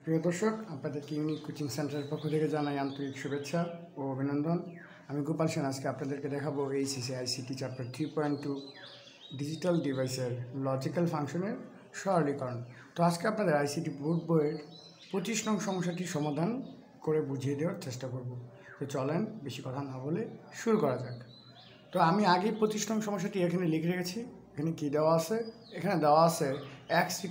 প্রিয় দর্শক, আপনাদেরকে ইউনিক কোচিং সেন্টারের পক্ষ থেকে জানাই আন্তরিক শুভেচ্ছা ও অভিনন্দন। আমি গোপাল সেন আজকে আপনাদেরকে দেখাবো এইচএসসি আইসিটি চ্যাপ্টার 3.2 ডিজিটাল ডিভাইসের লজিক্যাল ফাংশনের সরলীকরণ। তো আজকে আপনাদের আইসিটি বোর্ড বইয়ের 25 নং সমস্যাটি সমাধান করে বুঝিয়ে দেওয়ার চেষ্টা করব। তো চলেন বেশি কথা না বলে শুরু করা যাক। তো আমি আগেই 25 নং সমস্যাটি এখানে লিখে রেখেছি। এখানে কী দেওয়া আছে? এখানে দেওয়া আছে x =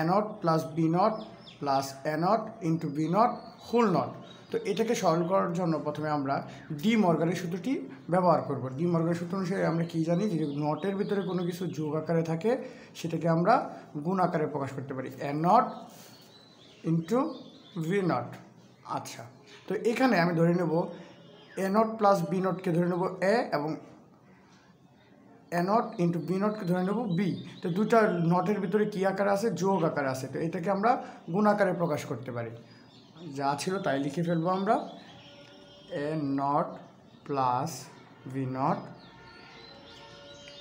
a0 plus b0 plus a0 into b0 whole নট। তো এটাকে সরল করার জন্য প্রথমে আমরা ডি মর্গানের সূত্রটি ব্যবহার করব। ডি মর্গানের সূত্র অনুসারে আমরা কী জানি, যে নটের ভিতরে কোনো কিছু যোগ আকারে থাকে সেটাকে আমরা গুণ আকারে প্রকাশ করতে পারি, a0 ইন্টু v0। আচ্ছা, তো এখানে আমি ধরে নেব a0 প্লাস b0কে ধরে নেব a এবং a0 ইন্টু b0কে ধরে নেব b। তো দুটা নটের ভিতরে কী আকারে আছে? যোগ আকারে আছে। তো এটাকে আমরা গুণ আকারে প্রকাশ করতে পারি। যা ছিল তাই লিখে ফেলবো আমরা, a0 প্লাস v0,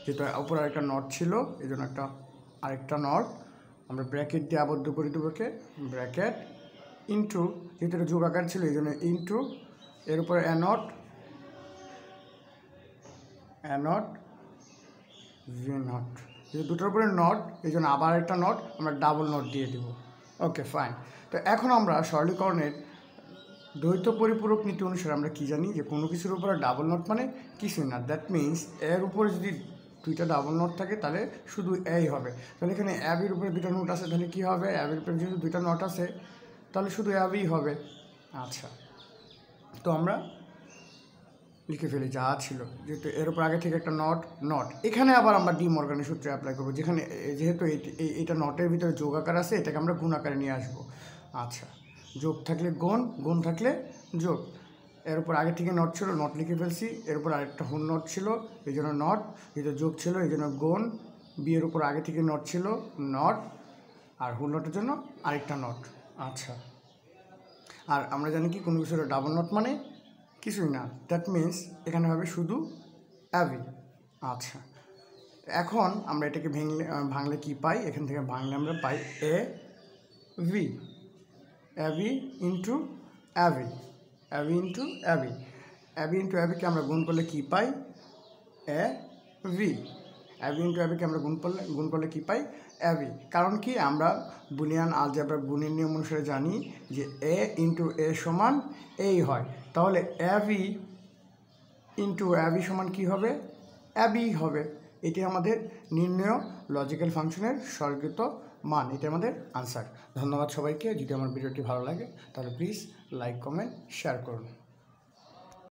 যেটা উপরে আরেকটা নট ছিল এই জন্য আরেকটা নট আমরা ব্র্যাকেট দিয়ে আবদ্ধ করে দেবো, ব্র্যাকেট ইন্টু, যেহেতু এটা যোগ আকার ছিল এই জন্য ইন্টু এর উপরে a0 v0, যেহেতু দুটোর উপরে নট এই জন্য আবার একটা নট আমরা ডাবল নট দিয়ে দেব। ওকে, ফাইন। তো এখন আমরা সরলীকরণের দ্বৈত পরিপূরক নীতি অনুসারে আমরা কী জানি, যে কোনো কিছুর উপরে ডাবল নট মানে কিছুই না। দ্যাট মিনস এর উপরে যদি দুইটা ডাবল নট থাকে তাহলে শুধু এই হবে। তাহলে এখানে অ্যাবির উপরে দুটো নোট আছে, তাহলে কী হবে? অ্যাবির উপরে যেহেতু দুইটা নট আছে তাহলে শুধু অ্যাবই হবে। আচ্ছা, তো আমরা লিখে ফেলি যা ছিল, যেহেতু এর উপর আগে থেকে একটা নট। এখানে আবার আমরা ডি মর্গানের সূত্রে অ্যাপ্লাই করবো, যেহেতু এইটা নটের ভিতরে যোগ আকার আছে, এটাকে আমরা গুণ আকারে নিয়ে আসবো। আচ্ছা, যোগ থাকলে গুণ থাকলে যোগ। এর উপর আগে থেকে নট ছিল, নট লিখে ফেলছি। এর উপর আরেকটা হোল নট ছিল এই জন্য নট, যেহেতু যোগ ছিল এই জন্য গুণ। বি এর উপর আগে থেকে নট ছিল, নট, আর হোল নটের জন্য আরেকটা নট। আচ্ছা, আর আমরা জানি কি কোনো কিছুর ডাবল নট মানে কিছুই না। দ্যাট মিন্স এখানে হবে শুধু অ্যাভি। আচ্ছা, এখন আমরা এটাকে ভাঙলে কি পাই? এখান থেকে ভাঙলে আমরা পাই অ্যাভি ইন্টু অ্যাভি ইন্টু অ্যাভিকে আমরা গুণ করলে কি পাই? অ্যাভি ইন্টু অ্যাভিকে আমরা গুণ করলে কি পাই? অ্যাভি। কারণ কি, আমরা বুলিয়ান আলজেব্রা গুণের নিয়ম অনুসারে জানি যে এ ইন্টু এ সমান এই হয়। তাহলে অ্যাভি ইন্টু অ্যাভি সমান কী হবে? অ্যাবি হবে। এটি আমাদের নির্ণয় লজিক্যাল ফাংশনের সরলীকৃত মান, এটি আমাদের আনসার। ধন্যবাদ সবাইকে। যদি আমার ভিডিওটি ভালো লাগে তাহলে প্লিজ লাইক, কমেন্ট, শেয়ার করুন।